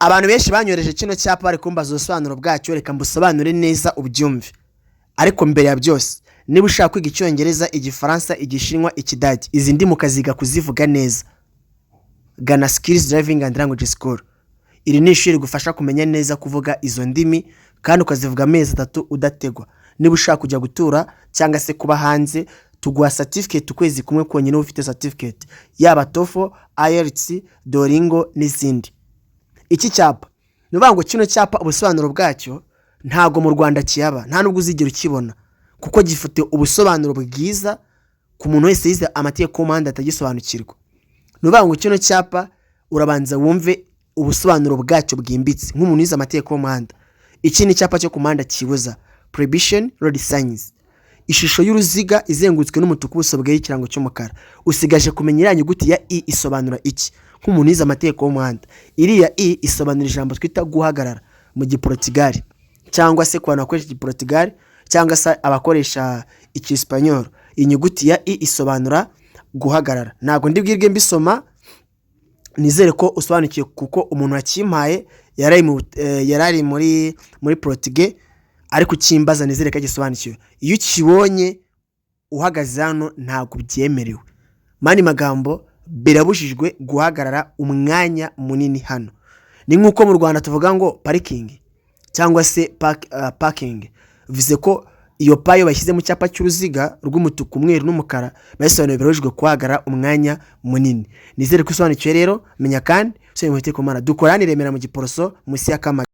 abantu benshi banyoreje kino cyapa bari kumbaza ubusobanuro bwacyo, reka mbusobanure neza ubyumve. Ariko mbere ya byose, niba ushaka kwiga Icyongereza, Igifaransa, Igishinwa, Ikidage, izi ndimi ukaziga kuzivuga neza, gana Skills Driving and Language School. Iri ni ishuri rigufasha kumenya neza kuvuga izo ndimi kandi ukazivuga amezi 3 udategwa. Niba ushaka kujya gutura cyangwa se kuba hanze, tuguha certificate ukwezi kumwe konyine ufite certificate, yaba TOEFL, IELTS, Duolingo n'izindi. Iki cyapa nuvuga ngo kino cyapa ubusobanuro bwacyo ntago mu Rwanda kiyaba, nta nubwo uzigera ukibona, kuko gifite ubusobanuro bwiza ku muntu wese yize amategeko y'umuhanda atagisobanukirwa. Nuvuga ngo kino cyapa urabanza wumve ubusobanuro bwacyo bwimbitse nk'umuntu yize amategeko y'umuhanda. Iki ni cyapa cyo ku muhanda kibuza prohibition road signs. Ishusho y'uruziga izengurutswe n'umutuku buso bw'iki kirango cy'umukara. Usigaje kumenya iriya nyuguti ya I isobanura iki nk'umuntu yize amategeko y'umuhanda. Iriya I isobanura ijambo twita guhagarara mu Giportugal, cyangwa se ku bantu bakoresha Igiportugal cyangwa se abakoresha Icyesipanyol. Inyuguti ya I isobanura guhagarara. Ntago ndibwirwe mbisoma, nizere ko usobanukiye kuko umuntu wakimpaye yarari muri Portugal, ariko kimbaza nizere ko gisobanukiwe. Iyo ukibonye uhagaze hano ntago byemerewe. Mani magambo birabujijwe guhagarara umwanya munini hano. Ni nkuko mu Rwanda tuvuga ngo parking cyangwa se parking, bivuze ko iyo payo bashyize mu cyapa cy'uruziga rw'umutuku, umweru n'umukara, basobanuye birabujijwe guhagarara umwanya munini. Nizere ko usobanukiwe rero, menya kandi usobanuye ko Mana dukoranire Remera mu Giporoso musi ya Kamagari.